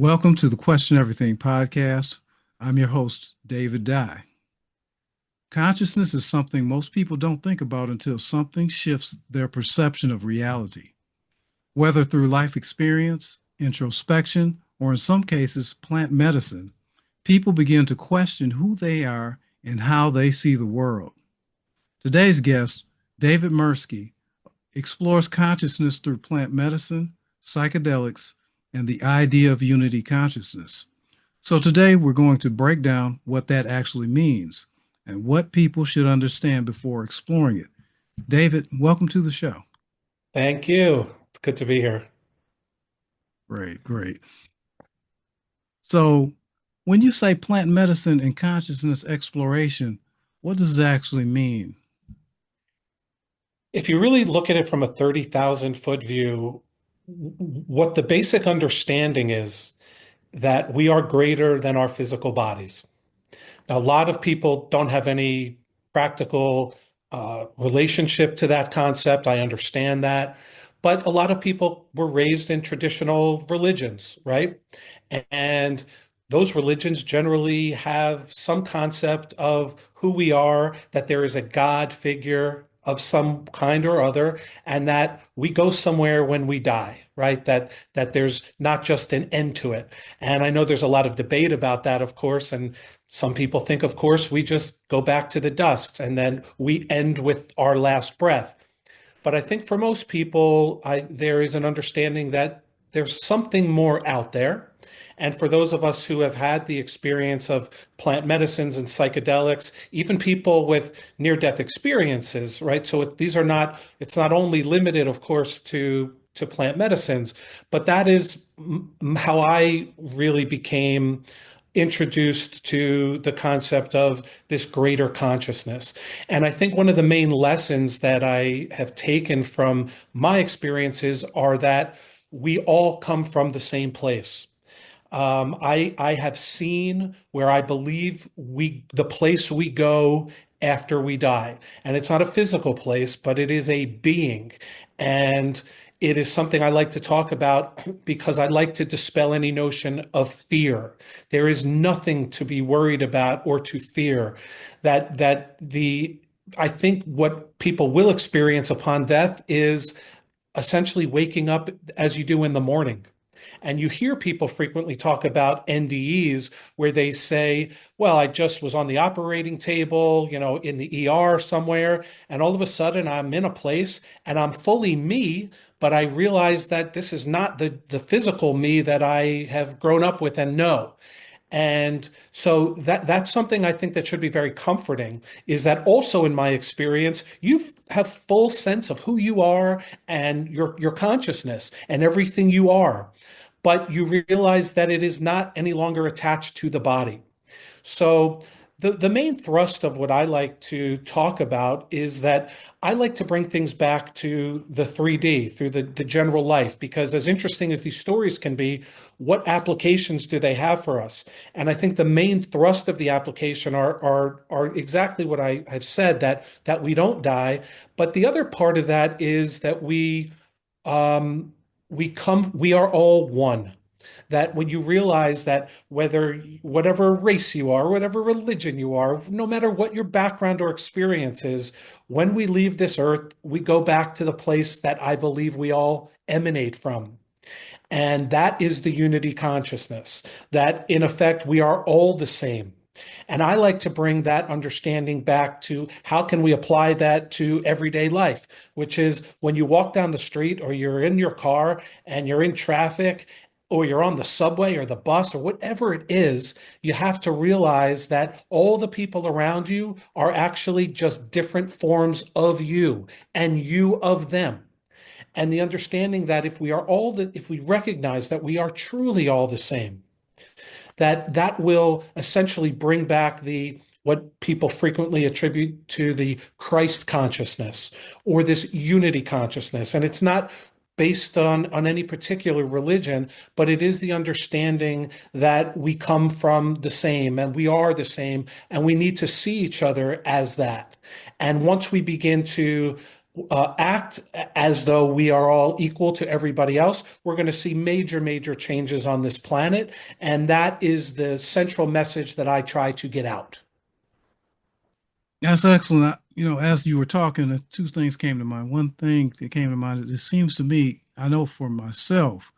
Welcome to the Question Everything podcast. I'm your host, David Dye. Consciousness is something most people don't think about until something shifts their perception of reality. Whether through life experience, introspection, or in some cases, plant medicine, people begin to question who they are and how they see the world. Today's guest, David Mersky, explores consciousness through plant medicine, psychedelics, and the idea of unity consciousness. So today we're going to break down what that actually means and what people should understand before exploring it. David, welcome to the show. Thank you. It's good to be here. Great, great. So when you say plant medicine and consciousness exploration, what does it actually mean? If you really look at it from a 30,000-foot view, what the basic understanding is that we are greater than our physical bodies. Now, a lot of people don't have any practical relationship to that concept. I understand that. But a lot of people were raised in traditional religions, right? And those religions generally have some concept of who we are, that there is a God figure of some kind or other, and that we go somewhere when we die, right? That there's not just an end to it. And I know there's a lot of debate about that, of course, and some people think, of course, we just go back to the dust and then we end with our last breath. But I think for most people, there is an understanding that there's something more out there. And for those of us who have had the experience of plant medicines and psychedelics, even people with near-death experiences, right? So it's not only limited, of course, to plant medicines, but that is how I really became introduced to the concept of this greater consciousness. And I think one of the main lessons that I have taken from my experiences are that we all come from the same place. I have seen where I believe the place we go after we die. And it's not a physical place, but it is a being. And it is something I like to talk about because I like to dispel any notion of fear. There is nothing to be worried about or to fear. I think what people will experience upon death is essentially waking up as you do in the morning. And you hear people frequently talk about NDEs where they say, well, I just was on the operating table, in the ER somewhere, and all of a sudden I'm in a place and I'm fully me, but I realize that this is not the physical me that I have grown up with and know. And so that's something I think that should be very comforting, is that also in my experience, you have full sense of who you are and your consciousness and everything you are. But you realize that it is not any longer attached to the body. So the main thrust of what I like to talk about is that I like to bring things back to the 3D through the general life, because as interesting as these stories can be, what applications do they have for us? And I think the main thrust of the application are exactly what I have said, that we don't die. But the other part of that is that um, we are all one. That when you realize that whatever race you are, whatever religion you are, no matter what your background or experience is, when we leave this earth, we go back to the place that I believe we all emanate from. And that is the unity consciousness, that in effect, we are all the same. And I like to bring that understanding back to how can we apply that to everyday life, which is when you walk down the street or you're in your car and you're in traffic or you're on the subway or the bus or whatever it is, you have to realize that all the people around you are actually just different forms of you and you of them. And the understanding that if we recognize that we are truly all the same, that will essentially bring back the what people frequently attribute to the Christ consciousness or this unity consciousness. And it's not based on any particular religion, but it is the understanding that we come from the same and we are the same, and we need to see each other as that. And once we begin to act as though we are all equal to everybody else, we're going to see major, major changes on this planet. And that is the central message that I try to get out. That's excellent. As you were talking, two things came to mind. One thing that came to mind is it seems to me, I know for myself,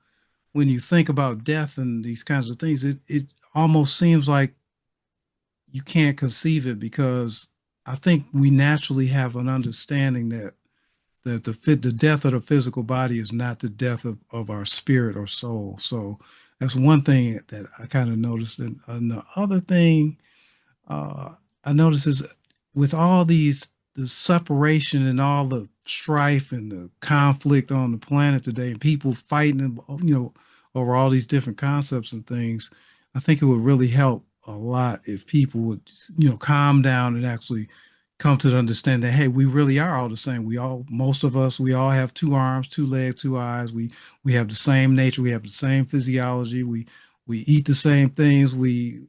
when you think about death and these kinds of things, it almost seems like you can't conceive it because I think we naturally have an understanding that the death of the physical body is not the death of our spirit or soul. So that's one thing that I kind of noticed. And the other thing uh, I notice is with all the separation and all the strife and the conflict on the planet today, and people fighting, over all these different concepts and things, I think it would really help a lot if people would, calm down and actually come to the understand that, hey, we really are all the same. Most of us, we all have two arms, two legs, two eyes. We have the same nature. We have the same physiology. We eat the same things. We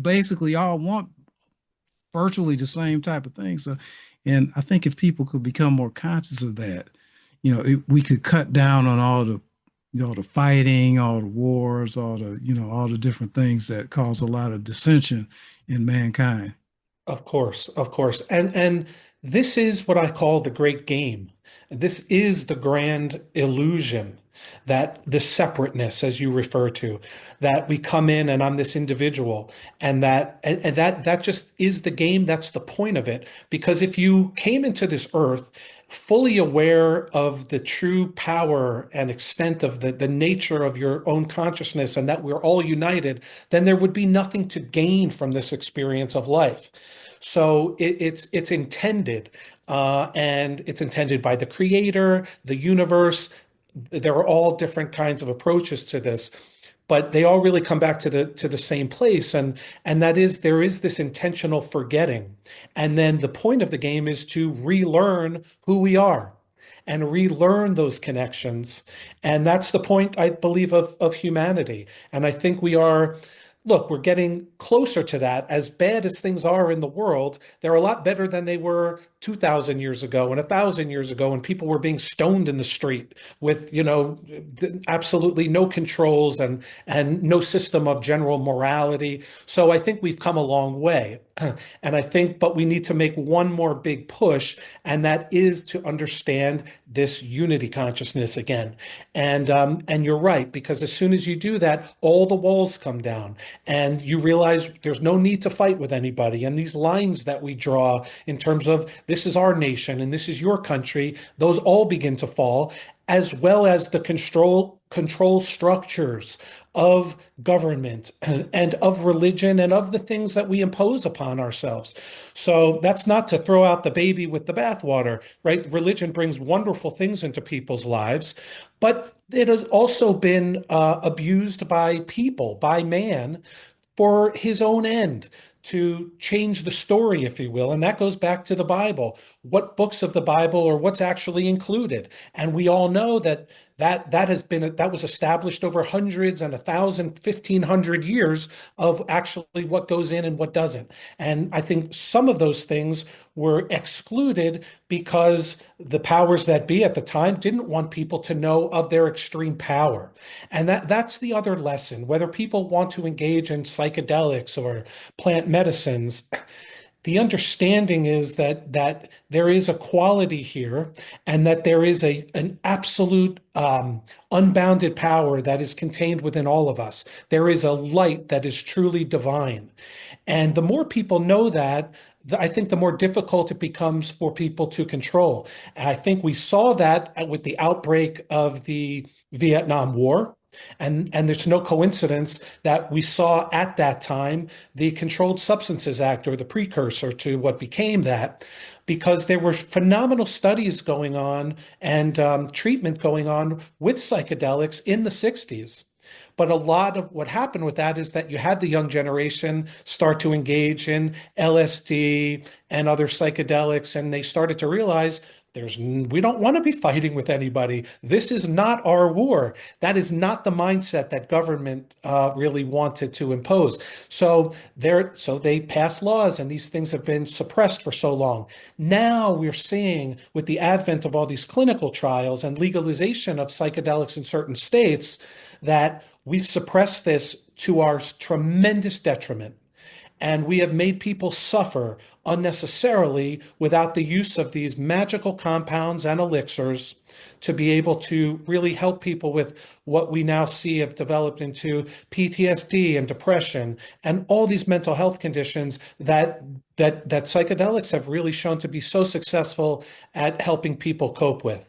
basically all want virtually the same type of thing. So, and I think if people could become more conscious of that, we could cut down on all the fighting, all the wars, all the different things that cause a lot of dissension in mankind. Of course, of course. And this is what I call the great game. This is the grand illusion, that the separateness, as you refer to, that we come in and I'm this individual, and that just is the game. That's the point of it. Because if you came into this earth fully aware of the true power and extent of the nature of your own consciousness and that we're all united, then there would be nothing to gain from this experience of life. So it's intended, and it's intended by the creator, the universe. There are all different kinds of approaches to this, but they all really come back to the same place, and that is there is this intentional forgetting, and then the point of the game is to relearn who we are and relearn those connections, and that's the point, I believe, of humanity. And I think we are. Look, we're getting closer to that. As bad as things are in the world, they're a lot better than they were 2,000 years ago and 1,000 years ago when people were being stoned in the street with, absolutely no controls and no system of general morality. So I think we've come a long way. And I think, but we need to make one more big push, and that is to understand this unity consciousness again. And you're right, because as soon as you do that, all the walls come down, and you realize there's no need to fight with anybody. And these lines that we draw in terms of this is our nation and this is your country, those all begin to fall, as well as the control structures of government and of religion and of the things that we impose upon ourselves. So that's not to throw out the baby with the bathwater, right? Religion brings wonderful things into people's lives, but it has also been abused by people, by man, for his own end, to change the story, if you will. And that goes back to the Bible. What books of the Bible or what's actually included? And we all know that was established over hundreds and 1,000, 1,500 years of actually what goes in and what doesn't. And I think some of those things were excluded because the powers that be at the time didn't want people to know of their extreme power. And that's the other lesson. Whether people want to engage in psychedelics or plant medicines, the understanding is that there is a quality here, and that there is an absolute unbounded power that is contained within all of us. There is a light that is truly divine. And the more people know that, I think the more difficult it becomes for people to control. And I think we saw that with the outbreak of the Vietnam War. And there's no coincidence that we saw at that time the Controlled Substances Act, or the precursor to what became that, because there were phenomenal studies going on and treatment going on with psychedelics in the 60s. But a lot of what happened with that is that you had the young generation start to engage in LSD and other psychedelics, and they started to realize We don't want to be fighting with anybody. This is not our war. That is not the mindset that government really wanted to impose. So they passed laws, and these things have been suppressed for so long. Now we're seeing, with the advent of all these clinical trials and legalization of psychedelics in certain states, that we've suppressed this to our tremendous detriment. And we have made people suffer unnecessarily without the use of these magical compounds and elixirs to be able to really help people with what we now see have developed into PTSD and depression and all these mental health conditions that psychedelics have really shown to be so successful at helping people cope with.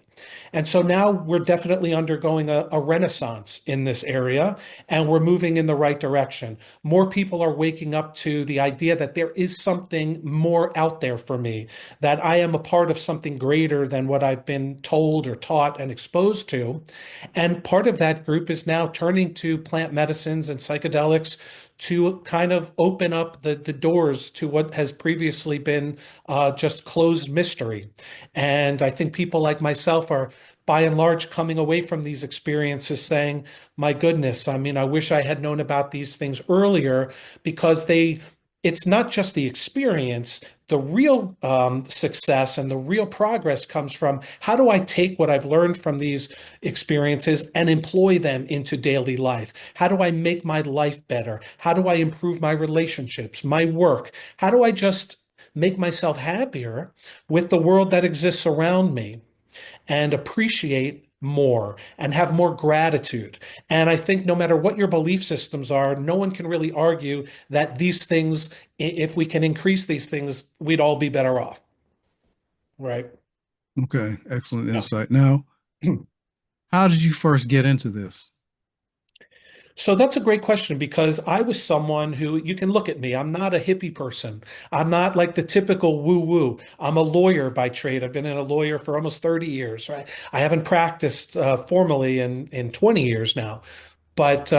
And so now we're definitely undergoing a renaissance in this area, and we're moving in the right direction. More people are waking up to the idea that there is something more out there for me, that I am a part of something greater than what I've been told or taught and exposed to. And part of that group is now turning to plant medicines and psychedelics to kind of open up the doors to what has previously been just closed mystery. And I think people like myself are, by and large, coming away from these experiences saying, my goodness, I mean, I wish I had known about these things earlier, because it's not just the experience. The real success and the real progress comes from, how do I take what I've learned from these experiences and employ them into daily life? How do I make my life better? How do I improve my relationships, my work? How do I just make myself happier with the world that exists around me, and appreciate more and have more gratitude? And I think no matter what your belief systems are, no one can really argue that these things, if we can increase these things, we'd all be better off. Right. Okay, excellent Yeah. insight. Now, how did you first get into this? So that's a great question, because I was someone who, you can look at me, I'm not a hippie person. I'm not like the typical woo woo. I'm a lawyer by trade. I've been a lawyer for almost 30 years, right? I haven't practiced formally in 20 years now. But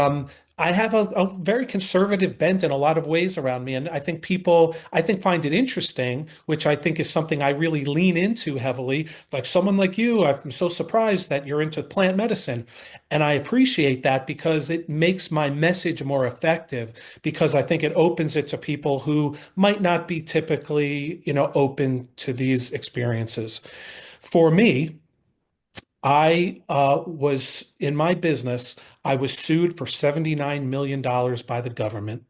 I have a very conservative bent in a lot of ways around me. And I think people, I think, find it interesting, which I think is something I really lean into heavily. Like someone like you, I'm so surprised that you're into plant medicine. And I appreciate that, because it makes my message more effective, because I think it opens it to people who might not be typically, open to these experiences. For me, I was in my business, I was sued for $79 million by the government.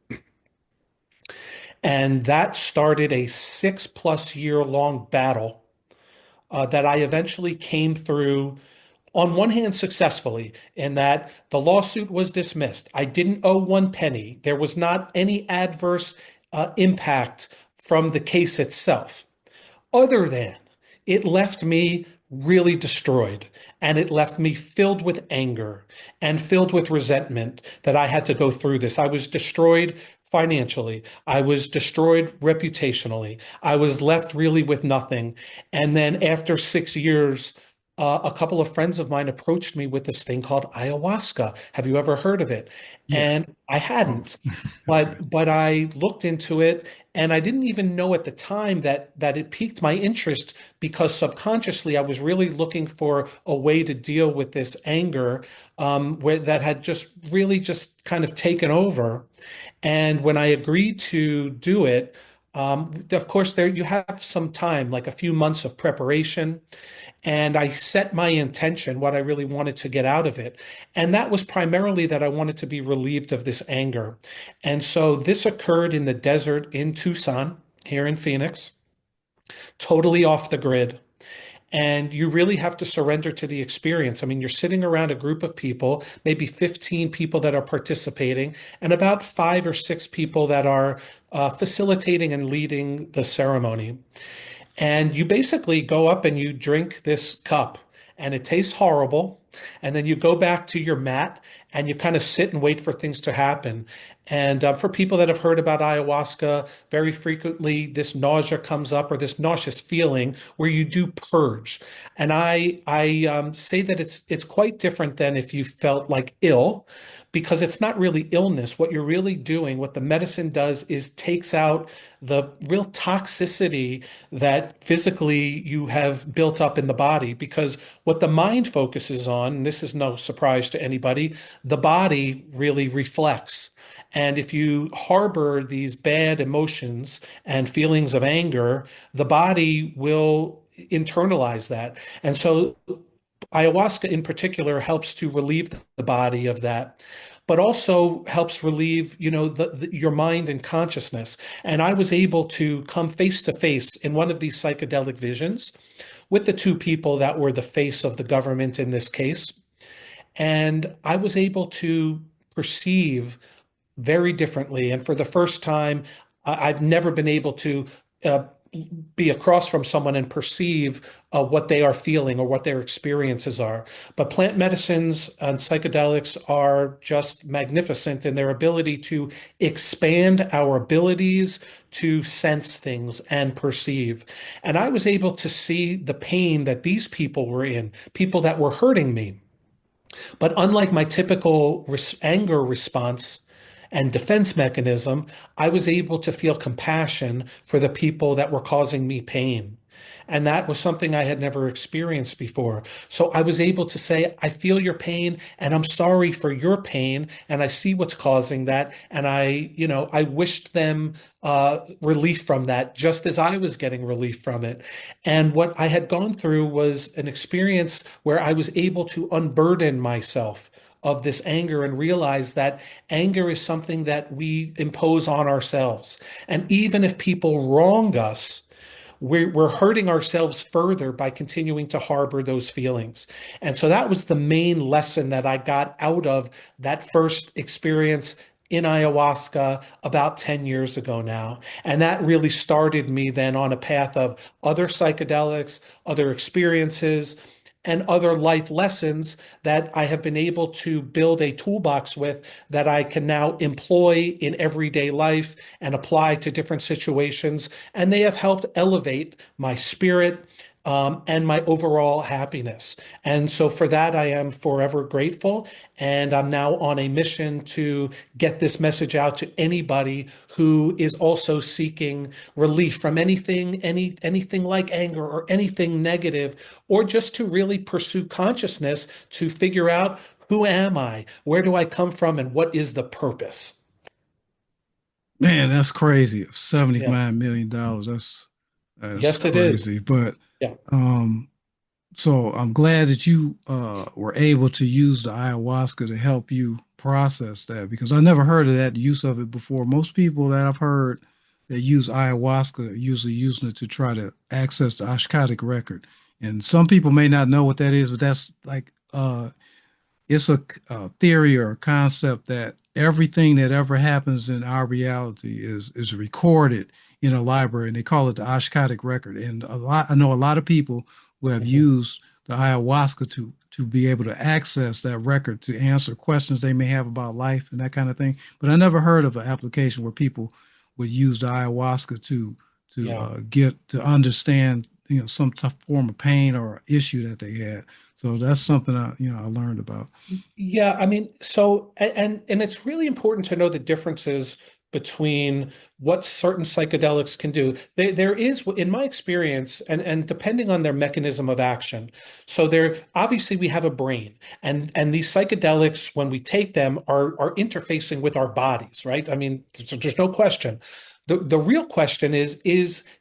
And that started a 6+ year long battle that I eventually came through, on one hand, successfully, in that the lawsuit was dismissed. I didn't owe one penny. There was not any adverse impact from the case itself, other than it left me really destroyed, and it left me filled with anger and filled with resentment that I had to go through this. I was destroyed financially. I was destroyed reputationally. I was left really with nothing. And then after 6 years, a couple of friends of mine approached me with this thing called ayahuasca. Have you ever heard of it? Yes. And I Oh, hadn't, okay. but I looked into it, and I didn't even know at the time that it piqued my interest, because subconsciously I was really looking for a way to deal with this anger, where that had just really just kind of taken over. And when I agreed to do it, of course, there you have some time, like a few months of preparation. And I set my intention, what I really wanted to get out of it. And that was primarily that I wanted to be relieved of this anger. And so this occurred in the desert in Tucson, here in Phoenix, totally off the grid. And you really have to surrender to the experience. I mean, you're sitting around a group of people, maybe 15 people that are participating, and about 5 or 6 people that are facilitating and leading the ceremony. And you basically go up and you drink this cup, and it tastes horrible. And then you go back to your mat and you kind of sit and wait for things to happen. And for people that have heard about ayahuasca, very frequently this nausea comes up or this nauseous feeling where you do purge. And I say that it's quite different than if you felt like ill, because it's not really illness. What you're really doing, what the medicine does, is takes out the real toxicity that physically you have built up in the body. Because what the mind focuses on, and this is no surprise to anybody, the body really reflects. And if you harbor these bad emotions and feelings of anger, the body will internalize that. And so ayahuasca in particular helps to relieve the body of that, but also helps relieve, your mind and consciousness. And I was able to come face to face in one of these psychedelic visions with the two people that were the face of the government in this case. And I was able to perceive very differently. And for the first time, I've never been able to uh, be across from someone and perceive what they are feeling or what their experiences are. But plant medicines and psychedelics are just magnificent in their ability to expand our abilities to sense things and perceive. And I was able to see the pain that these people were in, people that were hurting me. But unlike my typical anger response and defense mechanism, I was able to feel compassion for the people that were causing me pain. And that was something I had never experienced before. So I was able to say, I feel your pain and I'm sorry for your pain. And I see what's causing that. And I wished them relief from that, just as I was getting relief from it. And what I had gone through was an experience where I was able to unburden myself of this anger and realize that anger is something that we impose on ourselves. And even if people wrong us, we're hurting ourselves further by continuing to harbor those feelings. And so that was the main lesson that I got out of that first experience in ayahuasca about 10 years ago now. And that really started me then on a path of other psychedelics, other experiences, and other life lessons that I have been able to build a toolbox with that I can now employ in everyday life and apply to different situations. And they have helped elevate my spirit, and my overall happiness. And so for that, I am forever grateful. And I'm now on a mission to get this message out to anybody who is also seeking relief from anything like anger or anything negative, or just to really pursue consciousness to figure out, who am I? Where do I come from? And what is the purpose? Man, that's crazy. Yeah. $75 million. That's Yes, it is. crazy. But Yeah. um, so I'm glad that you were able to use the ayahuasca to help you process that, because I never heard of that use of it before. Most people that I've heard that use ayahuasca are usually using it to try to access the Ashkatic record. And some people may not know what that is, but that's like it's a theory or a concept that everything that ever happens in our reality is recorded in a library, and they call it the Ashkatic record. And I know a lot of people who have Mhm. used the ayahuasca to be able to access that record to answer questions they may have about life and that kind of thing. But I never heard of an application where people would use the ayahuasca Yeah. to get to understand some tough form of pain or issue that they had. So that's something I learned about. Yeah, I mean, so and it's really important to know the differences between what certain psychedelics can do. There is, in my experience, and depending on their mechanism of action. So there, obviously, we have a brain, and these psychedelics, when we take them, are interfacing with our bodies, right? I mean, there's no question. The real question is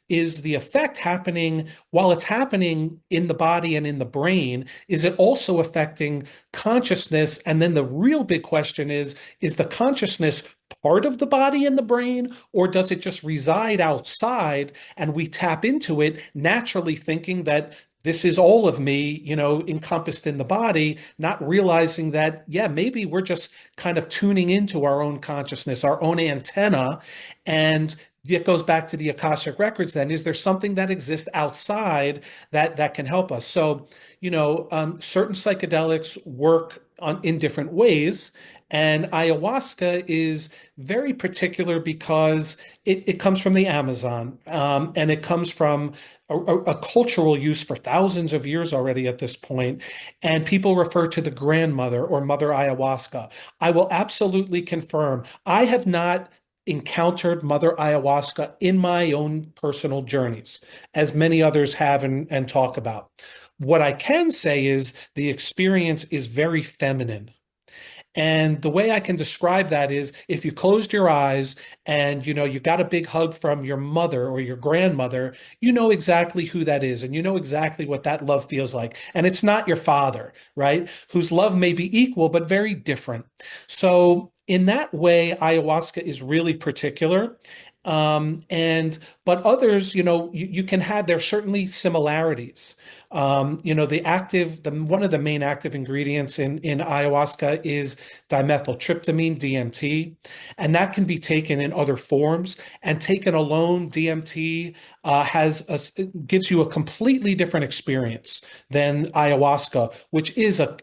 the effect happening while it's happening in the body and in the brain? Is it also affecting consciousness? And then the real big question is the consciousness part of the body and the brain, or does it just reside outside and we tap into it naturally thinking that this is all of me, encompassed in the body, not realizing that, yeah, maybe we're just kind of tuning into our own consciousness, our own antenna. And it goes back to the Akashic records then. Is there something that exists outside that can help us? So, certain psychedelics work in different ways. And ayahuasca is very particular because it comes from the Amazon, and it comes from a cultural use for thousands of years already at this point. And people refer to the grandmother or mother ayahuasca. I will absolutely confirm I have not encountered mother ayahuasca in my own personal journeys, as many others have and talk about. What I can say is the experience is very feminine. And the way I can describe that is if you closed your eyes and you got a big hug from your mother or your grandmother, you know exactly who that is and you know exactly what that love feels like. And it's not your father, right? Whose love may be equal but very different. So in that way, ayahuasca is really particular. And but others, you can have there's certainly similarities. The one of the main active ingredients in ayahuasca is dimethyltryptamine, DMT, and that can be taken in other forms. And taken alone, DMT gives you a completely different experience than ayahuasca, which is a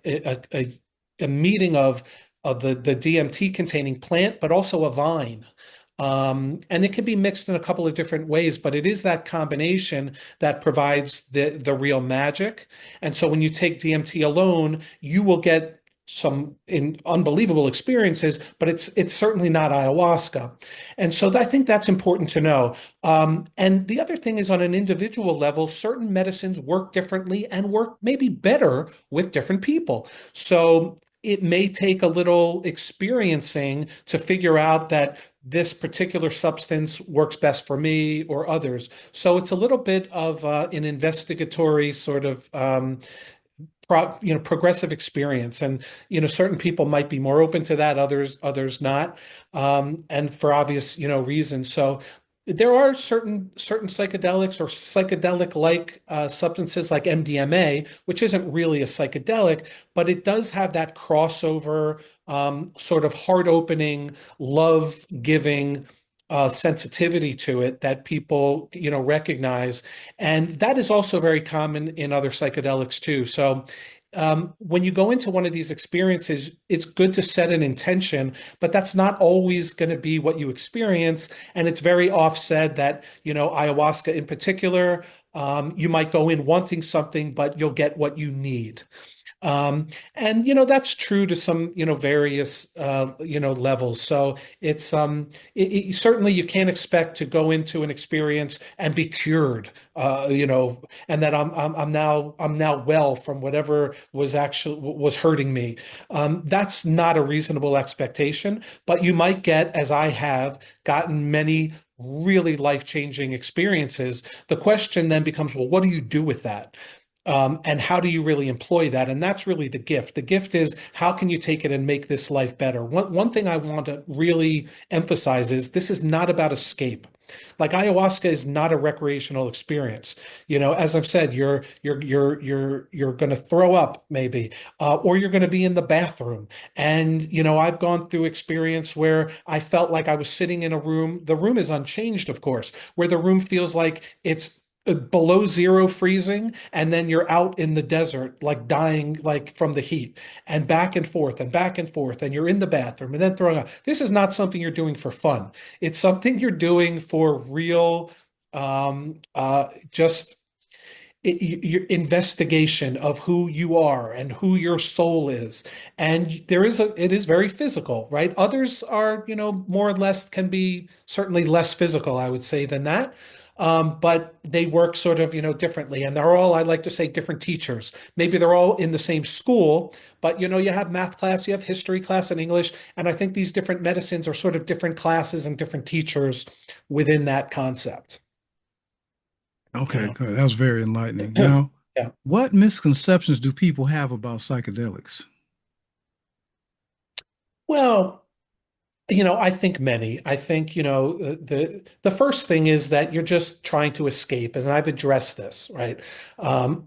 meeting of the DMT containing plant, but also a vine. And it can be mixed in a couple of different ways, but it is that combination that provides the real magic. And so when you take DMT alone, you will get some unbelievable experiences, but it's certainly not ayahuasca. And so I think that's important to know. And the other thing is on an individual level, certain medicines work differently and work maybe better with different people. So it may take a little experiencing to figure out that this particular substance works best for me or others. So it's a little bit of an investigatory sort of progressive experience, and certain people might be more open to that, others not, and for obvious reasons. So there are certain psychedelics or psychedelic like substances like MDMA, which isn't really a psychedelic, but it does have that crossover, sort of heart opening, love giving sensitivity to it that people recognize, and that is also very common in other psychedelics too. So when you go into one of these experiences, it's good to set an intention, but that's not always going to be what you experience. And it's very offset that, ayahuasca in particular, you might go in wanting something, but you'll get what you need. And that's true to some various levels. So certainly you can't expect to go into an experience and be cured, and that I'm now well from whatever was hurting me. That's not a reasonable expectation, but you might get, as I have gotten many really life-changing experiences. The question then becomes, well, what do you do with that? And how do you really employ that? And that's really the gift. The gift is how can you take it and make this life better? One thing I want to really emphasize is this is not about escape. Like ayahuasca is not a recreational experience. As I've said, you're going to throw up maybe, or you're going to be in the bathroom. And I've gone through experience where I felt like I was sitting in a room. The room is unchanged, of course, where the room feels like it's below zero freezing, and then you're out in the desert like dying like from the heat, and back and forth, and you're in the bathroom and then throwing up. This is not something you're doing for fun. It's something you're doing for real, just your investigation of who you are and who your soul is. And it is very physical, right? Others are, more or less can be certainly less physical, I would say, than that. But they work sort of, differently. And they're all, I like to say, different teachers. Maybe they're all in the same school, but, you have math class, you have history class and English. And I think these different medicines are sort of different classes and different teachers within that concept. Okay, Yeah. good. That was very enlightening. Now, Yeah. what misconceptions do people have about psychedelics? Well, I think many. I think, the first thing is that you're just trying to escape, and I've addressed this, right? Um,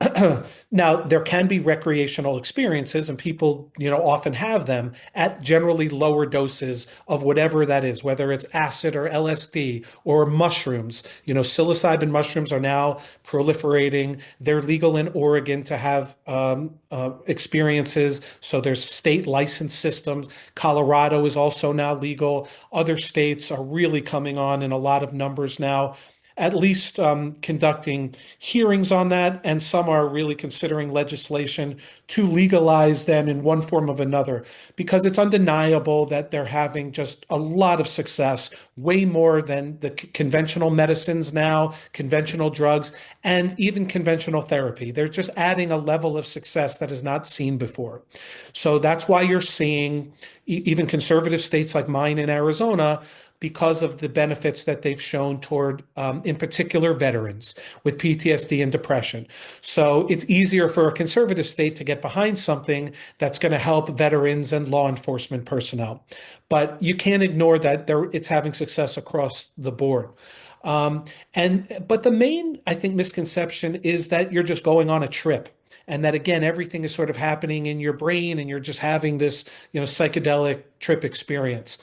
Now, there can be recreational experiences, and people, often have them at generally lower doses of whatever that is, whether it's acid or LSD or mushrooms. Psilocybin mushrooms are now proliferating. They're legal in Oregon to have experiences. So there's state license systems. Colorado is also now legal. Other states are really coming on in a lot of numbers now, at least conducting hearings on that, and some are really considering legislation to legalize them in one form of another, because it's undeniable that they're having just a lot of success, way more than the conventional medicines now, conventional drugs, and even conventional therapy. They're just adding a level of success that is not seen before. So that's why you're seeing even conservative states like mine in Arizona, because of the benefits that they've shown toward, in particular, veterans with PTSD and depression. So it's easier for a conservative state to get behind something that's going to help veterans and law enforcement personnel. But you can't ignore that it's having success across the board. But the main, I think, misconception is that you're just going on a trip, and that again everything is sort of happening in your brain and you're just having this psychedelic trip experience.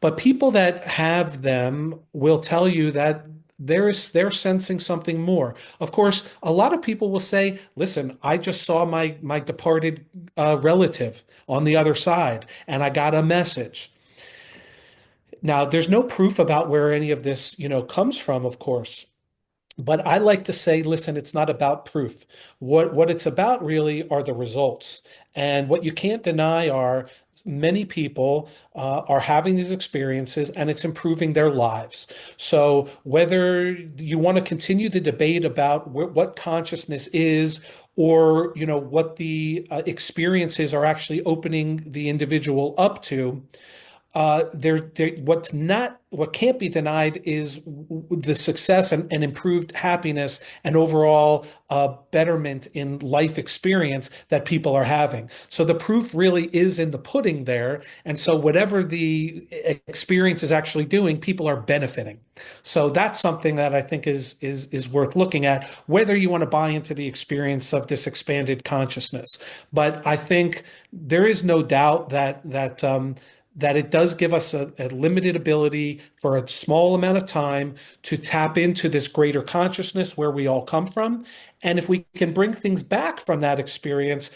But people that have them will tell you that they're sensing something more. Of course, a lot of people will say, listen, I just saw my departed relative on the other side and I got a message. Now, there's no proof about where any of this comes from, of course. But I like to say, listen, it's not about proof. What it's about really are the results. And what you can't deny are many people are having these experiences and it's improving their lives. So whether you want to continue the debate about what consciousness is, or what the experiences are actually opening the individual up to, what can't be denied is the success and improved happiness and overall betterment in life experience that people are having. So the proof really is in the pudding there. And so whatever the experience is actually doing, people are benefiting. So that's something that I think is worth looking at, whether you want to buy into the experience of this expanded consciousness. But I think there is no doubt that it does give us a limited ability for a small amount of time to tap into this greater consciousness where we all come from. And if we can bring things back from that experience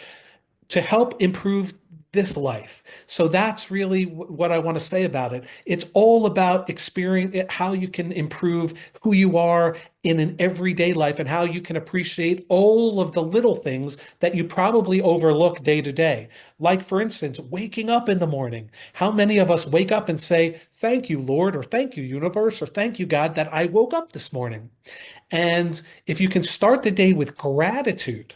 to help improve this life. So that's really what I want to say about it. It's all about experience, how you can improve who you are in an everyday life and how you can appreciate all of the little things that you probably overlook day to day. Like, for instance, waking up in the morning. How many of us wake up and say, thank you, Lord, or thank you, universe, or thank you, God, that I woke up this morning? And if you can start the day with gratitude,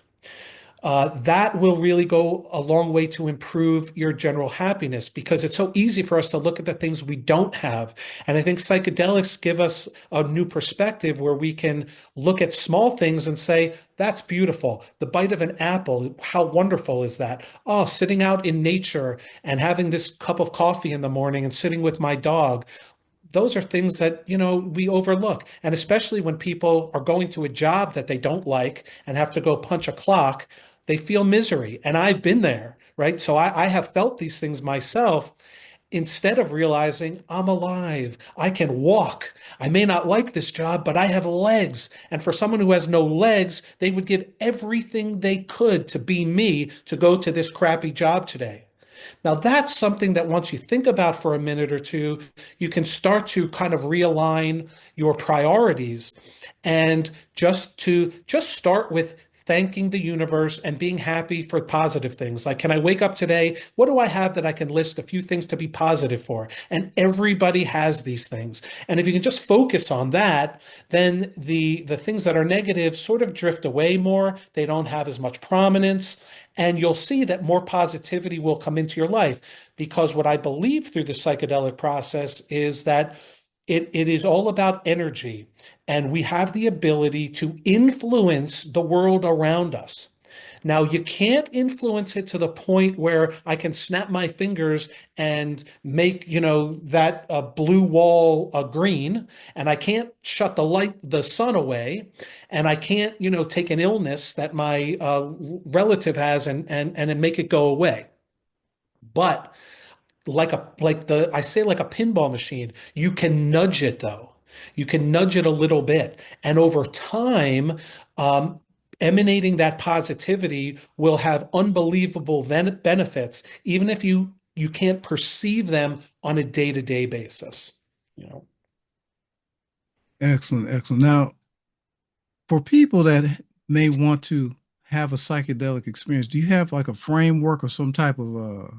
that will really go a long way to improve your general happiness, because it's so easy for us to look at the things we don't have. And I think psychedelics give us a new perspective where we can look at small things and say, that's beautiful. The bite of an apple, how wonderful is that? Oh, sitting out in nature and having this cup of coffee in the morning and sitting with my dog. Those are things that we overlook, and especially when people are going to a job that they don't like and have to go punch a clock, they feel misery. And I've been there, right? So I have felt these things myself. Instead of realizing I'm alive, I can walk. I may not like this job, but I have legs. And for someone who has no legs, they would give everything they could to be me to go to this crappy job today. Now, that's something that once you think about for a minute or two, you can start to kind of realign your priorities, and just start with thanking the universe and being happy for positive things. Like, can I wake up today? What do I have that I can list a few things to be positive for? And everybody has these things. And if you can just focus on that, then the things that are negative sort of drift away more. They don't have as much prominence. And you'll see that more positivity will come into your life, because what I believe through the psychedelic process is that it is all about energy, and we have the ability to influence the world around us. Now, you can't influence it to the point where I can snap my fingers and make, that blue wall green, and I can't shut the sun away, and I can't, take an illness that my relative has and make it go away. But I say like a pinball machine, you can nudge it though. You can nudge it a little bit, and over time, um, emanating that positivity will have unbelievable benefits, even if you can't perceive them on a day-to-day basis. You know. Excellent, excellent. Now, for people that may want to have a psychedelic experience, do you have like a framework or some type of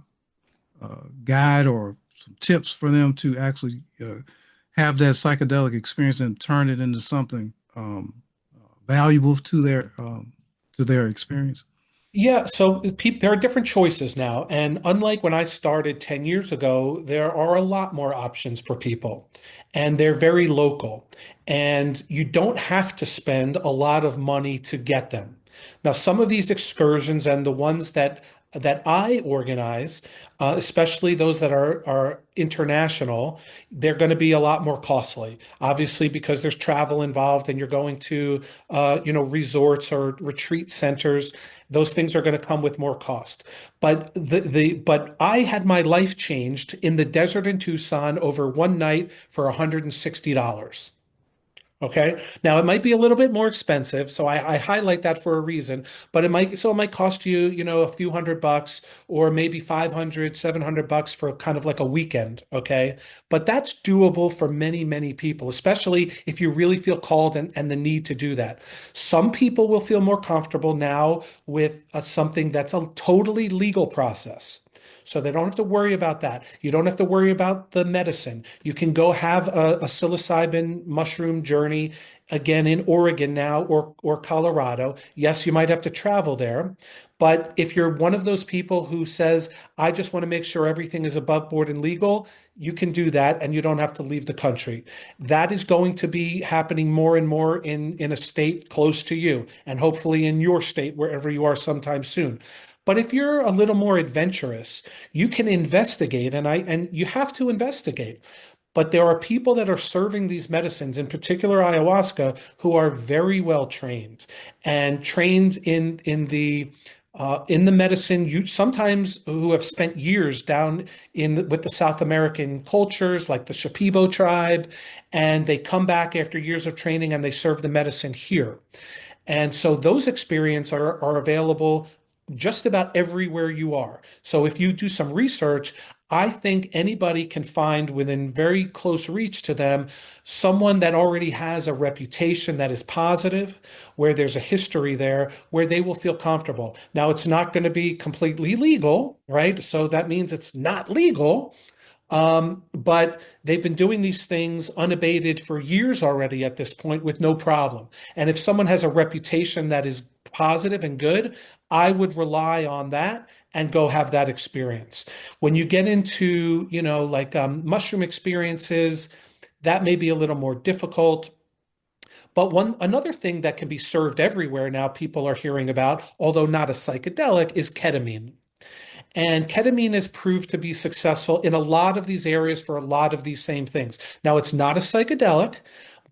guide or some tips for them to actually have that psychedelic experience and turn it into something valuable to their experience? Yeah, so there are different choices now. And unlike when I started 10 years ago, there are a lot more options for people, and they're very local. And you don't have to spend a lot of money to get them. Now, some of these excursions and the ones that I organize, especially those that are international, they're going to be a lot more costly. Obviously, because there's travel involved, and you're going to, resorts or retreat centers. Those things are going to come with more cost. But I had my life changed in the desert in Tucson over one night for $160. Okay. Now it might be a little bit more expensive, so I highlight that for a reason, but it might cost you, a few $100 or maybe 500, $700 for kind of like a weekend. Okay. But that's doable for many, many people, especially if you really feel called and the need to do that. Some people will feel more comfortable now with something that's a totally legal process. So they don't have to worry about that. You don't have to worry about the medicine. You can go have a psilocybin mushroom journey again in Oregon now or Colorado. Yes, you might have to travel there. But if you're one of those people who says, I just want to make sure everything is above board and legal, you can do that and you don't have to leave the country. That is going to be happening more and more in a state close to you, and hopefully in your state, wherever you are sometime soon. But if you're a little more adventurous, you can investigate, and you have to investigate. But there are people that are serving these medicines, in particular ayahuasca, who are very well trained and trained in the medicine. You sometimes who have spent years down with the South American cultures, like the Shipibo tribe, and they come back after years of training and they serve the medicine here. And so those experiences are available just about everywhere you are. So if you do some research, I think anybody can find within very close reach to them someone that already has a reputation that is positive, where there's a history there, where they will feel comfortable. Now, it's not going to be completely legal, right? So that means it's not legal. But they've been doing these things unabated for years already at this point with no problem. And if someone has a reputation that is positive and good, I would rely on that and go have that experience. When you get into, like mushroom experiences, that may be a little more difficult. But another thing that can be served everywhere now, people are hearing about, although not a psychedelic, is ketamine. And ketamine has proved to be successful in a lot of these areas for a lot of these same things. Now, it's not a psychedelic,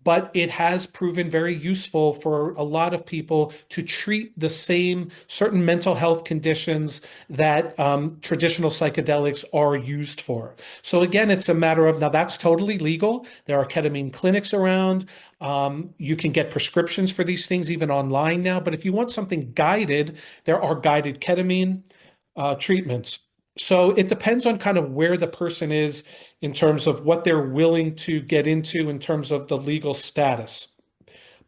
but it has proven very useful for a lot of people to treat the same certain mental health conditions that traditional psychedelics are used for. So again, it's a matter of, now that's totally legal. There are ketamine clinics around. You can get prescriptions for these things even online now. But if you want something guided, there are guided ketamine treatments. So it depends on kind of where the person is in terms of what they're willing to get into in terms of the legal status.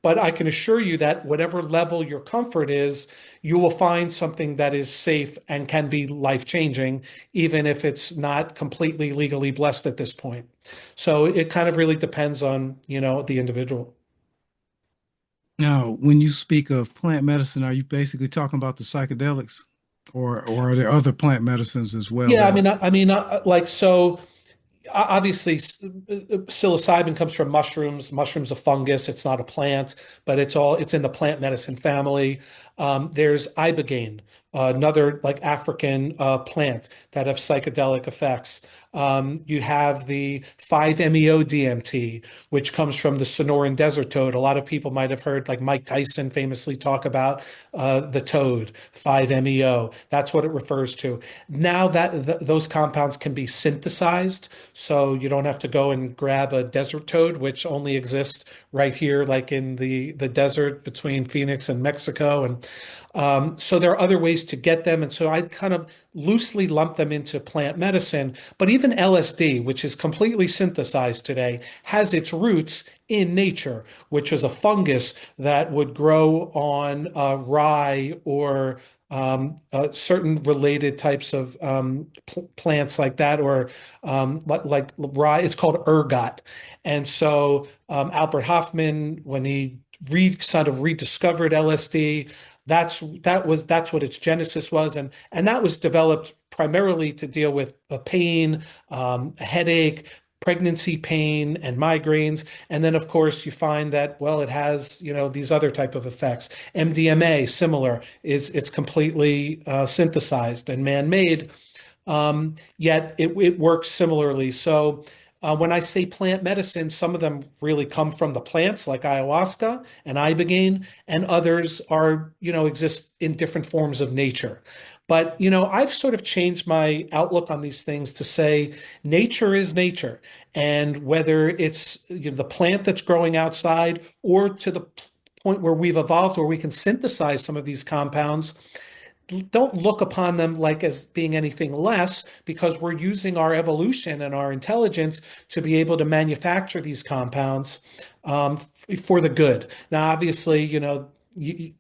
But I can assure you that whatever level your comfort is, you will find something that is safe and can be life-changing, even if it's not completely legally blessed at this point. So it kind of really depends on, the individual. Now, when you speak of plant medicine, are you basically talking about the psychedelics, or are there other plant medicines as well Yeah, I that? mean, like so. Obviously, psilocybin comes from mushrooms. Mushrooms a fungus. It's not a plant, but it's in the plant medicine family. There's ibogaine, another like African plant that have psychedelic effects. You have the 5-MeO-DMT, which comes from the Sonoran desert toad. A lot of people might have heard, like Mike Tyson famously talk about the toad, 5-MeO. That's what it refers to. Now that those compounds can be synthesized, so you don't have to go and grab a desert toad, which only exists right here, like in the desert between Phoenix and Mexico. And so there are other ways to get them. And so I kind of loosely lump them into plant medicine. But even LSD, which is completely synthesized today, has its roots in nature, which is a fungus that would grow on rye or certain related types of plants like that, or like rye. It's called ergot. And so Albert Hoffman, when he sort of rediscovered LSD, that's what its genesis was, and that was developed primarily to deal with a pain, a headache, pregnancy pain, and migraines. And then, of course, you find that, well, it has, these other type of effects. MDMA, similar, is it's completely synthesized and man-made, yet it works similarly. So when I say plant medicine, some of them really come from the plants, like ayahuasca and ibogaine, and others are, exist in different forms of nature. But, I've sort of changed my outlook on these things to say nature is nature. And whether it's the plant that's growing outside or to the point where we've evolved where we can synthesize some of these compounds, don't look upon them like as being anything less, because we're using our evolution and our intelligence to be able to manufacture these compounds for the good. Now, obviously,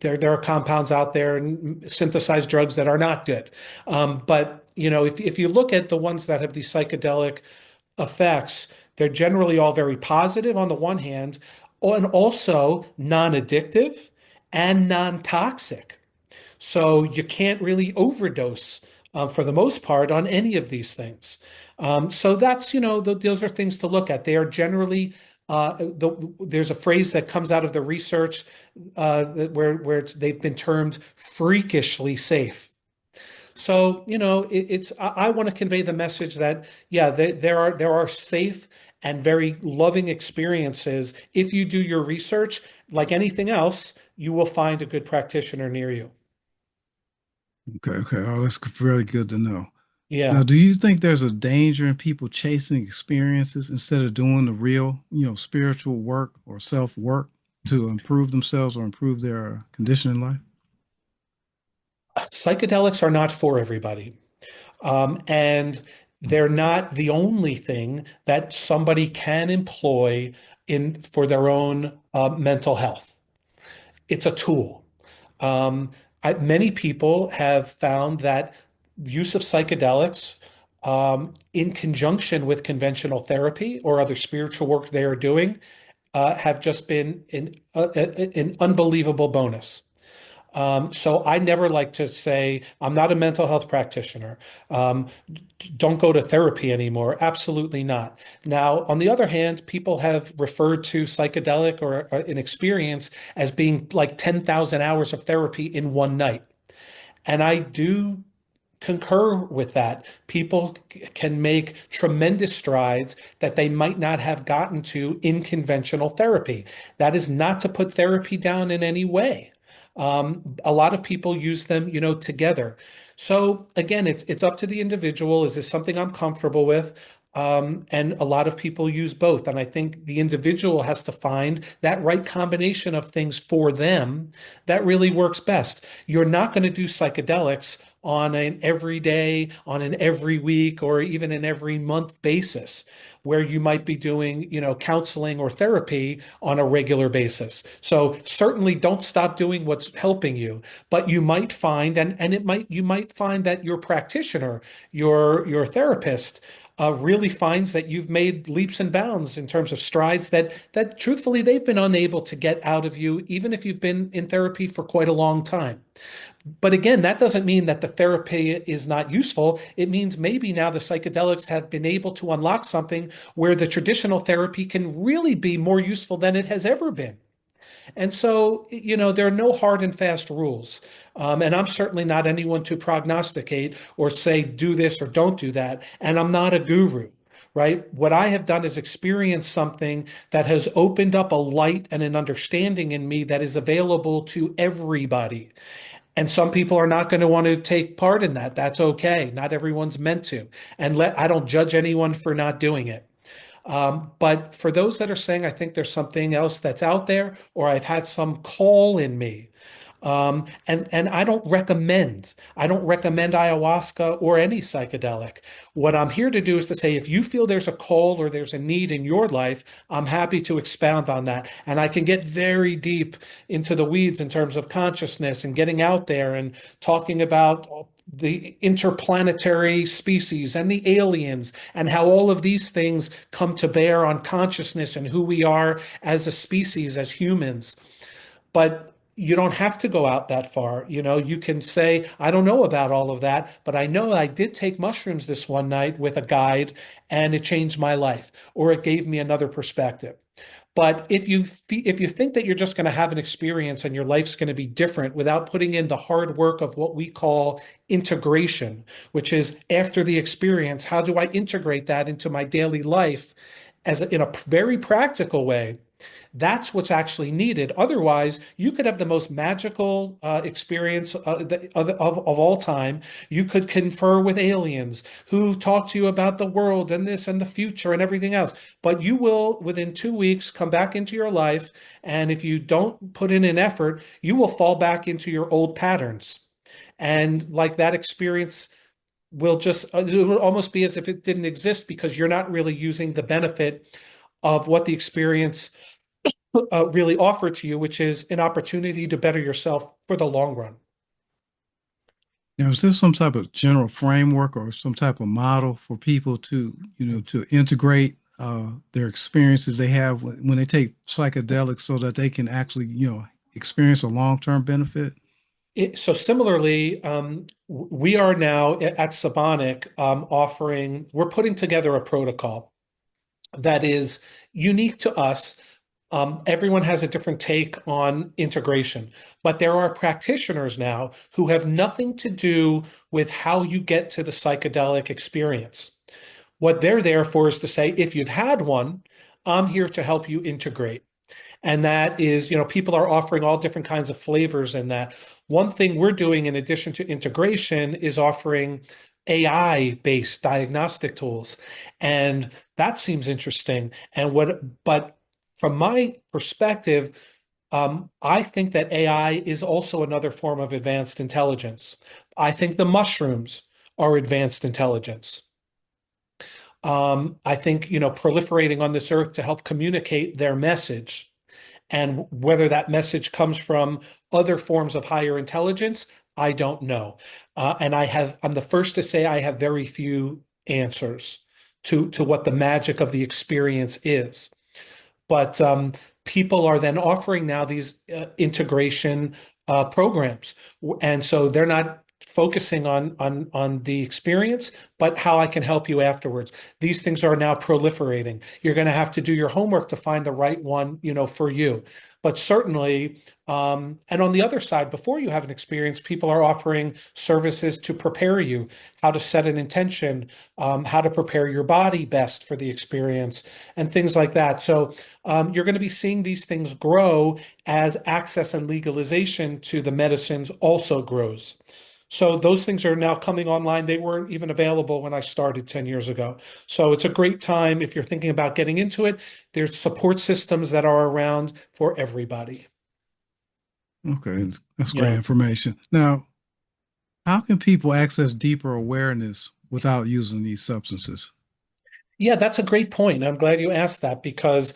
there are compounds out there and synthesized drugs that are not good. But if you look at the ones that have these psychedelic effects, they're generally all very positive on the one hand, and also non-addictive and non-toxic. So you can't really overdose for the most part on any of these things. So that's, those are things to look at. They are generally, there's a phrase that comes out of the research where they've been termed freakishly safe. So, I want to convey the message that, yeah, there are safe and very loving experiences. If you do your research, like anything else, you will find a good practitioner near you. Okay, okay. Oh, that's really good to know. Now, Yeah. do you think there's a danger in people chasing experiences instead of doing the real, spiritual work or self-work to improve themselves or improve their condition in life? Psychedelics are not for everybody. And they're not the only thing that somebody can employ in for their own mental health. It's a tool. Um, Many people have found that use of psychedelics in conjunction with conventional therapy or other spiritual work they are doing have just been an unbelievable bonus. So I never like to say, I'm not a mental health practitioner. Um, don't go to therapy anymore. Absolutely not. Now, on the other hand, people have referred to psychedelic or an experience as being like 10,000 hours of therapy in one night. And I do concur with that. People can make tremendous strides that they might not have gotten to in conventional therapy. That is not to put therapy down in any way. A lot of people use them, together. So again, it's up to the individual. Is this something I'm comfortable with? And a lot of people use both. And I think the individual has to find that right combination of things for them that really works best. You're not going to do psychedelics on an every day, on an every week, or even an every month basis, where you might be doing, counseling or therapy on a regular basis. So certainly don't stop doing what's helping you, but you might find, and you might find that your practitioner, your therapist, really finds that you've made leaps and bounds in terms of strides that truthfully they've been unable to get out of you, even if you've been in therapy for quite a long time. But again, that doesn't mean that the therapy is not useful. It means maybe now the psychedelics have been able to unlock something where the traditional therapy can really be more useful than it has ever been. And so, there are no hard and fast rules. And I'm certainly not anyone to prognosticate or say, do this or don't do that. And I'm not a guru, right? What I have done is experience something that has opened up a light and an understanding in me that is available to everybody. And some people are not going to want to take part in that. That's okay. Not everyone's meant to. I don't judge anyone for not doing it. But for those that are saying, I think there's something else that's out there, or I've had some call in me, and I don't recommend ayahuasca or any psychedelic. What I'm here to do is to say, if you feel there's a call or there's a need in your life, I'm happy to expound on that. And I can get very deep into the weeds in terms of consciousness and getting out there and talking about the interplanetary species and the aliens and how all of these things come to bear on consciousness and who we are as a species, as humans. But you don't have to go out that far. You can say, I don't know about all of that, but I know I did take mushrooms this one night with a guide and it changed my life, or it gave me another perspective. But if you think that you're just going to have an experience and your life's going to be different without putting in the hard work of what we call integration, which is after the experience, how do I integrate that into my daily life as in a very practical way? That's what's actually needed. Otherwise, you could have the most magical experience of all time. You could confer with aliens who talk to you about the world and this and the future and everything else. But you will, within 2 weeks, come back into your life. And if you don't put in an effort, you will fall back into your old patterns. And like that experience it will almost be as if it didn't exist because you're not really using the benefit of what the experience really offer to you, which is an opportunity to better yourself for the long run. Now, is there some type of general framework or some type of model for people to, to integrate their experiences they have when they take psychedelics so that they can actually, experience a long-term benefit? So similarly, we are now at Sabonic we're putting together a protocol that is unique to us. Everyone has a different take on integration, but there are practitioners now who have nothing to do with how you get to the psychedelic experience. What they're there for is to say, if you've had one, I'm here to help you integrate. And that is, people are offering all different kinds of flavors in that. One thing we're doing in addition to integration is offering AI-based diagnostic tools. And that seems interesting. But from my perspective, I think that AI is also another form of advanced intelligence. I think the mushrooms are advanced intelligence. I think, proliferating on this earth to help communicate their message. And whether that message comes from other forms of higher intelligence, I don't know. I'm the first to say I have very few answers to what the magic of the experience is. But people are then offering now these integration programs, and so they're not focusing on the experience, but how I can help you afterwards. These things are now proliferating. You're going to have to do your homework to find the right one, for you. But certainly, and on the other side, before you have an experience, people are offering services to prepare you, how to set an intention, how to prepare your body best for the experience, and things like that. So you're going to be seeing these things grow as access and legalization to the medicines also grows. So those things are now coming online. They weren't even available when I started 10 years ago. So it's a great time if you're thinking about getting into it. There's support systems that are around for everybody. Okay, that's great Yeah. information. Now, how can people access deeper awareness without using these substances? Yeah, that's a great point. I'm glad you asked that because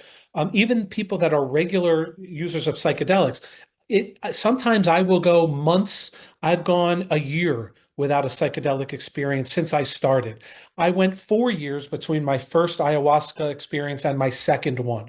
even people that are regular users of psychedelics, it sometimes I will go months. I've gone a year without a psychedelic experience since I started. I went 4 years between my first ayahuasca experience and my second one.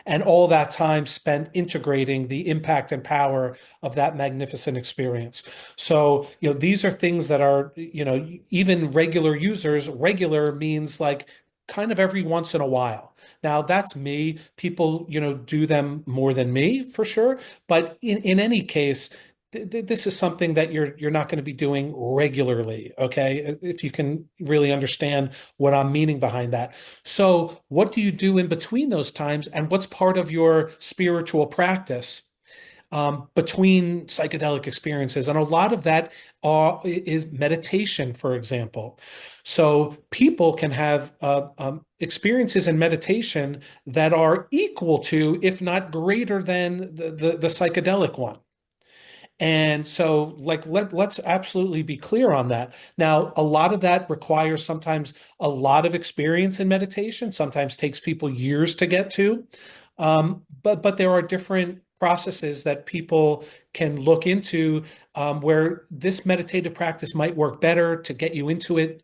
And all that time spent integrating the impact and power of that magnificent experience. So, these are things that are, even regular users, regular means like kind of every once in a while. Now, that's me. People, do them more than me for sure. But in any case, this is something that you're not going to be doing regularly, okay? If you can really understand what I'm meaning behind that. So, what do you do in between those times, and what's part of your spiritual practice between psychedelic experiences? And a lot of that is meditation, for example. So people can have experiences in meditation that are equal to, if not greater than, the psychedelic one. And so, like, let's absolutely be clear on that. Now, a lot of that requires sometimes a lot of experience in meditation, sometimes takes people years to get to. But there are different processes that people can look into where this meditative practice might work better to get you into it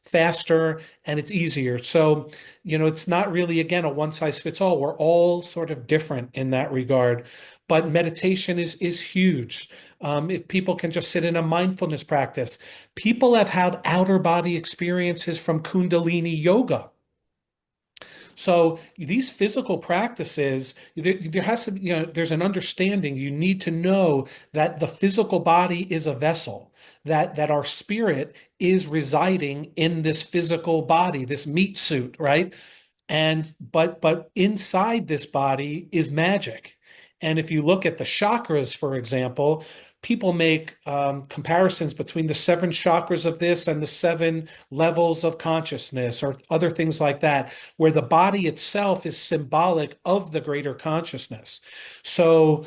faster, and it's easier. So, it's not really, again, a one size fits all. We're all sort of different in that regard. But meditation is huge. If people can just sit in a mindfulness practice, people have had outer body experiences from Kundalini yoga. So these physical practices, there has to be, there's an understanding. You need to know that the physical body is a vessel, that our spirit is residing in this physical body, this meat suit, right? And but inside this body is magic. And if you look at the chakras, for example, people make comparisons between the seven chakras of this and the seven levels of consciousness or other things like that, where the body itself is symbolic of the greater consciousness. So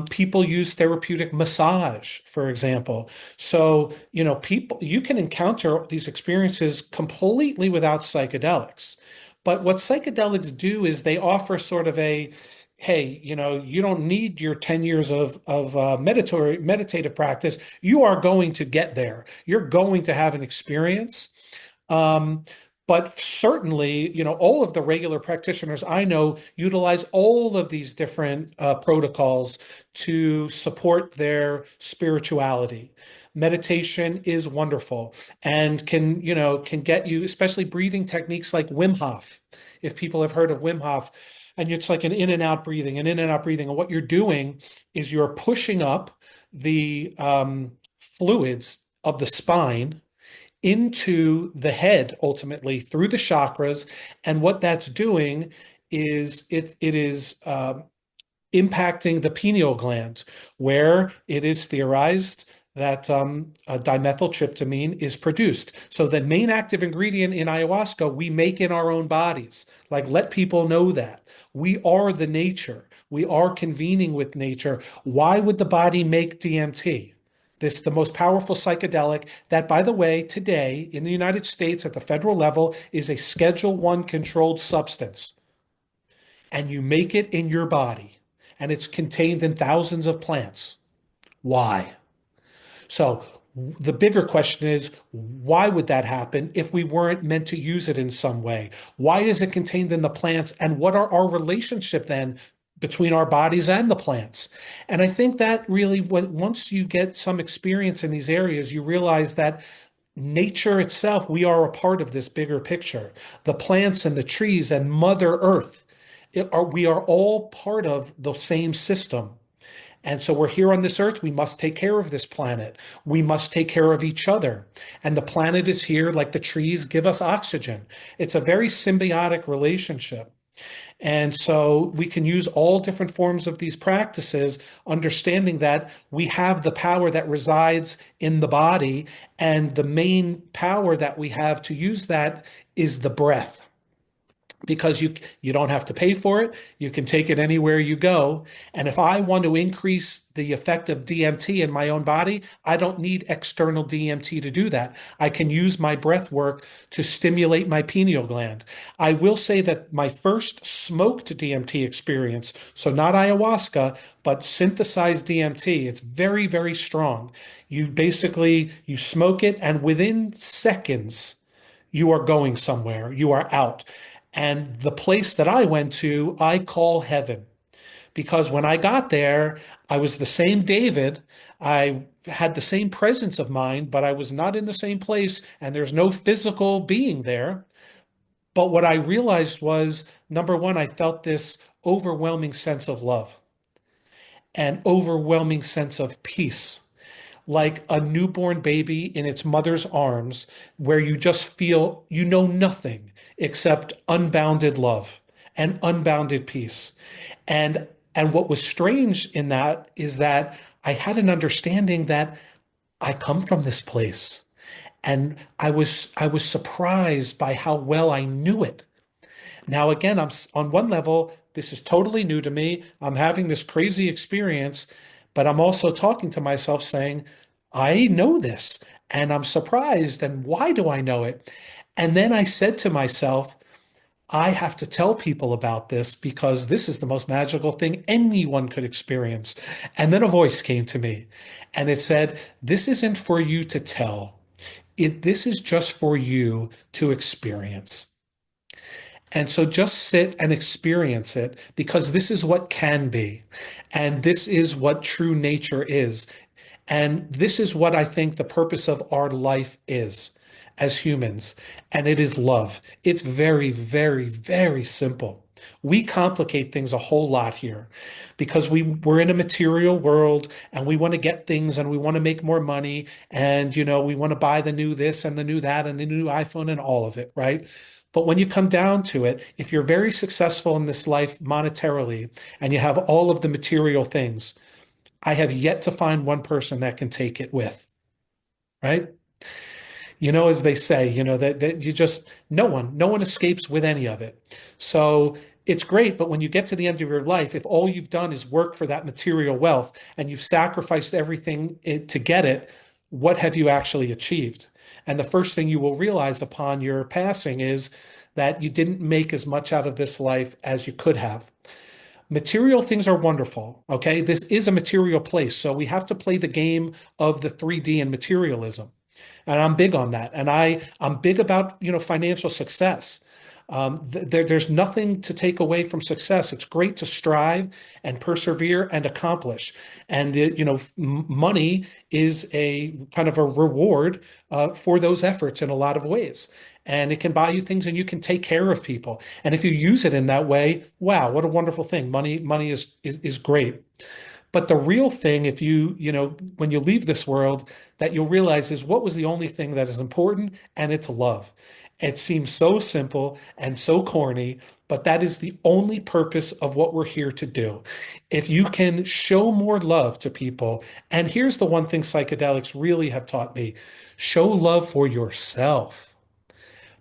people use therapeutic massage, for example. So, people, you can encounter these experiences completely without psychedelics. But what psychedelics do is they offer sort of a, hey, you don't need your 10 years of meditative practice. You are going to get there. You're going to have an experience. Um, but certainly, all of the regular practitioners I know utilize all of these different protocols to support their spirituality. Meditation is wonderful and can get you, especially breathing techniques like Wim Hof. If people have heard of Wim Hof, and it's like an in and out breathing, an in and out breathing. And what you're doing is you're pushing up the fluids of the spine into the head, ultimately through the chakras. And what that's doing is it is impacting the pineal gland, where it is theorized that dimethyltryptamine is produced. So the main active ingredient in ayahuasca we make in our own bodies. Like, let people know that we are the nature. We are convening with nature. Why would the body make DMT? This the most powerful psychedelic that, by the way, today in the United States at the federal level is a Schedule 1 controlled substance. And you make it in your body, and it's contained in thousands of plants. Why? So the bigger question is, why would that happen if we weren't meant to use it in some way? Why is it contained in the plants? And what are our relationship then between our bodies and the plants? And I think that really, once you get some experience in these areas, you realize that nature itself, we are a part of this bigger picture. The plants and the trees and Mother Earth, we are all part of the same system. And so we're here on this earth. We must take care of this planet. We must take care of each other. And the planet is here, like the trees give us oxygen. It's a very symbiotic relationship. And so we can use all different forms of these practices, understanding that we have the power that resides in the body. And the main power that we have to use that is the breath, because you don't have to pay for it. You can take it anywhere you go. And if I want to increase the effect of DMT in my own body, I don't need external DMT to do that. I can use my breath work to stimulate my pineal gland. I will say that my first smoked DMT experience, so not ayahuasca, but synthesized DMT, it's very, very strong. You smoke it, and within seconds, you are going somewhere. You are out. And the place that I went to, I call heaven, because when I got there, I was the same David. I had the same presence of mind, but I was not in the same place, and there's no physical being there. But what I realized was, number one, I felt this overwhelming sense of love and overwhelming sense of peace, like a newborn baby in its mother's arms, where you just feel you know nothing except unbounded love and unbounded peace. And and what was strange in that is that I had an understanding that I come from this place. And I was surprised by how well I knew it. Now, again, on one level, this is totally new to me. I'm having this crazy experience, but I'm also talking to myself saying, I know this and I'm surprised. And why do I know it? And then I said to myself, I have to tell people about this because this is the most magical thing anyone could experience. And then a voice came to me and it said, this isn't for you to tell. This is just for you to experience. And so just sit and experience it because this is what can be. And this is what true nature is. And this is what I think the purpose of our life is as humans. And it is love. It's very, very, very simple. We complicate things a whole lot here because we're in a material world and we want to get things and we want to make more money and we want to buy the new this and the new that and the new iPhone and all of it, right? But when you come down to it, if you're very successful in this life monetarily and you have all of the material things, I have yet to find one person that can take it with, right? As they say, that you just, no one escapes with any of it. So it's great. But when you get to the end of your life, if all you've done is work for that material wealth and you've sacrificed everything to get it, what have you actually achieved? And the first thing you will realize upon your passing is that you didn't make as much out of this life as you could have. Material things are wonderful. Okay. This is a material place. So we have to play the game of the 3D and materialism. And I'm big on that. And I'm big about, financial success. There's nothing to take away from success. It's great to strive and persevere and accomplish. And, money is a kind of a reward for those efforts in a lot of ways. And it can buy you things and you can take care of people. And if you use it in that way, wow, what a wonderful thing. Money is great. But the real thing, if when you leave this world, that you'll realize is what was the only thing that is important, and it's love. It seems so simple and so corny, but that is the only purpose of what we're here to do. If you can show more love to people, and here's the one thing psychedelics really have taught me, show love for yourself.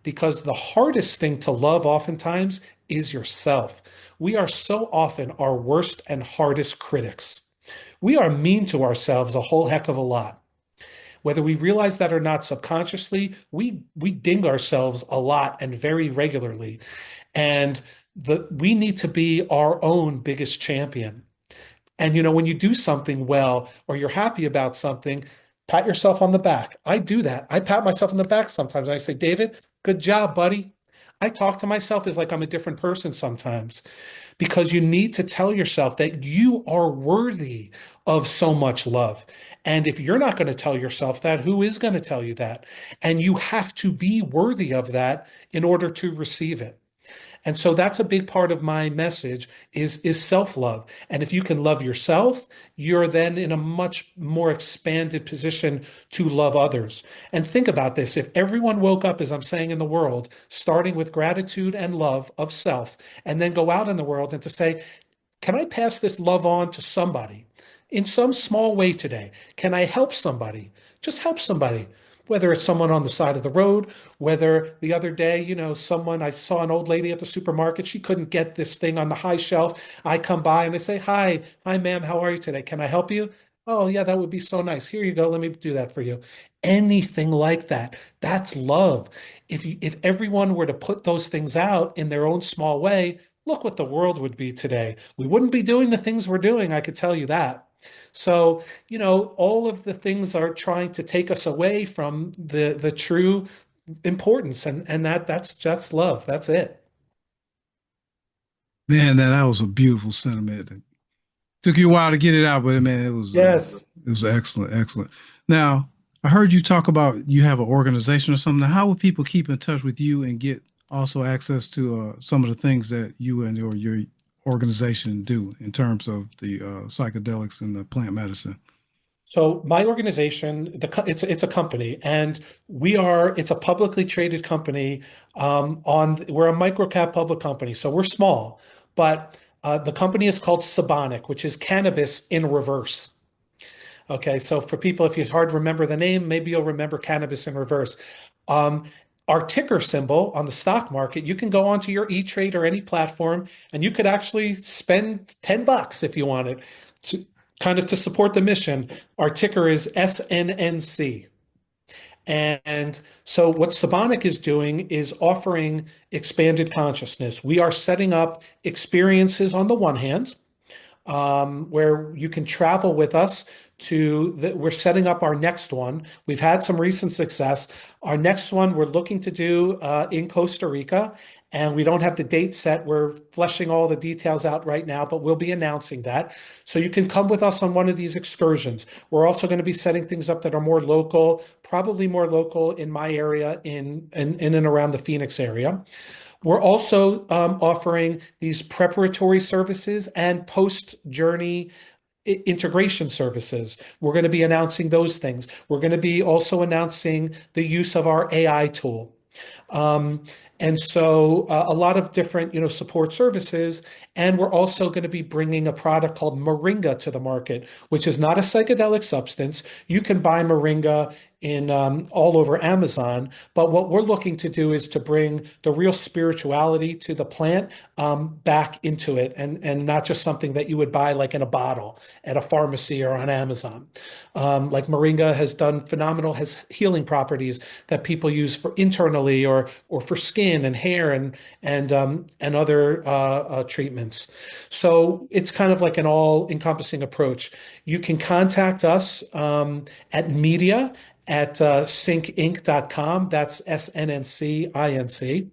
Because the hardest thing to love oftentimes is yourself. We are so often our worst and hardest critics. We are mean to ourselves a whole heck of a lot. Whether we realize that or not subconsciously, we ding ourselves a lot and very regularly. And we need to be our own biggest champion. And when you do something well or you're happy about something, pat yourself on the back. I do that. I pat myself on the back sometimes. I say, David, good job, buddy. I talk to myself as like I'm a different person sometimes because you need to tell yourself that you are worthy of so much love. And if you're not going to tell yourself that, who is going to tell you that? And you have to be worthy of that in order to receive it. And so that's a big part of my message is self-love. And if you can love yourself, you're then in a much more expanded position to love others. And think about this. If everyone woke up, as I'm saying in the world, starting with gratitude and love of self, and then go out in the world and to say, can I pass this love on to somebody in some small way today? Can I help somebody? Just help somebody, whether it's someone on the side of the road, whether the other day, I saw an old lady at the supermarket. She couldn't get this thing on the high shelf. I come by and I say, hi, ma'am, how are you today? Can I help you? Oh, yeah, that would be so nice. Here you go. Let me do that for you. Anything like that. That's love. If everyone were to put those things out in their own small way, look what the world would be today. We wouldn't be doing the things we're doing, I could tell you that. So, all of the things are trying to take us away from the true importance, and that's love. That's it. Man, that was a beautiful sentiment. It took you a while to get it out, but man, Yes. it was excellent, excellent. Now, I heard you talk about you have an organization or something. How would people keep in touch with you and get also access to some of the things that you and your organization do in terms of the psychedelics and the plant medicine? So my organization, it's a company, and it's a publicly traded company. We're a microcap public company, so we're small, but the company is called Sabonic, which is cannabis in reverse. Okay, so for people, if it's hard to remember the name, maybe you'll remember cannabis in reverse. Um, our ticker symbol on the stock market, you can go onto your E-Trade or any platform, and you could actually spend $10 if you wanted to kind of to support the mission. Our ticker is SNNC. And so what Sabonic is doing is offering expanded consciousness. We are setting up experiences on the one hand, where you can travel with us we're setting up our next one. We've had some recent success. Our next one we're looking to do in Costa Rica, and we don't have the date set. We're fleshing all the details out right now, but we'll be announcing that. So you can come with us on one of these excursions. We're also going to be setting things up that are more local, probably more local in my area, in and around the Phoenix area. We're also offering these preparatory services and post-journey integration services. We're going to be announcing those things. We're going to be also announcing the use of our AI tool. Um, and so a lot of different, support services. And we're also going to be bringing a product called Moringa to the market, which is not a psychedelic substance. You can buy Moringa in all over Amazon. But what we're looking to do is to bring the real spirituality to the plant back into it, and not just something that you would buy like in a bottle at a pharmacy or on Amazon. Like Moringa has healing properties that people use for internally or for skin and hair and other treatments. So it's kind of like an all-encompassing approach. You can contact us at media at syncinc.com. That's SNNCINC.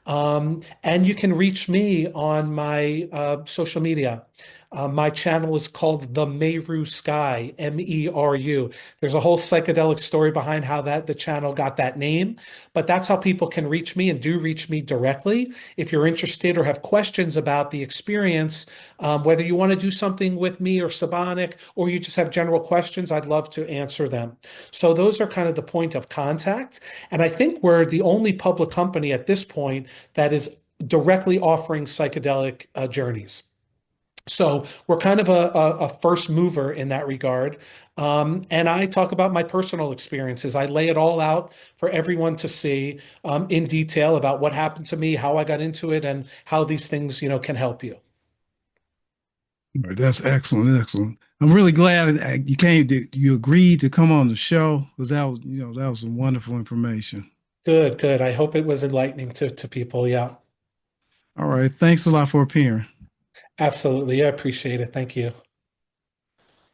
And you can reach me on my social media. My channel is called The Meru Sky, Meru. There's a whole psychedelic story behind how the channel got that name, but that's how people can reach me and do reach me directly. If you're interested or have questions about the experience, whether you want to do something with me or Sabonic, or you just have general questions, I'd love to answer them. So those are kind of the point of contact. And I think we're the only public company at this point that is directly offering psychedelic journeys. So we're kind of a first mover in that regard. And I talk about my personal experiences. I lay it all out for everyone to see in detail about what happened to me, how I got into it, and how these things, can help you. All right, that's excellent, excellent. I'm really glad that you agreed to come on the show because that was some wonderful information. Good, good. I hope it was enlightening to people. Yeah, All right, thanks a lot for appearing. absolutely. I appreciate it. Thank you.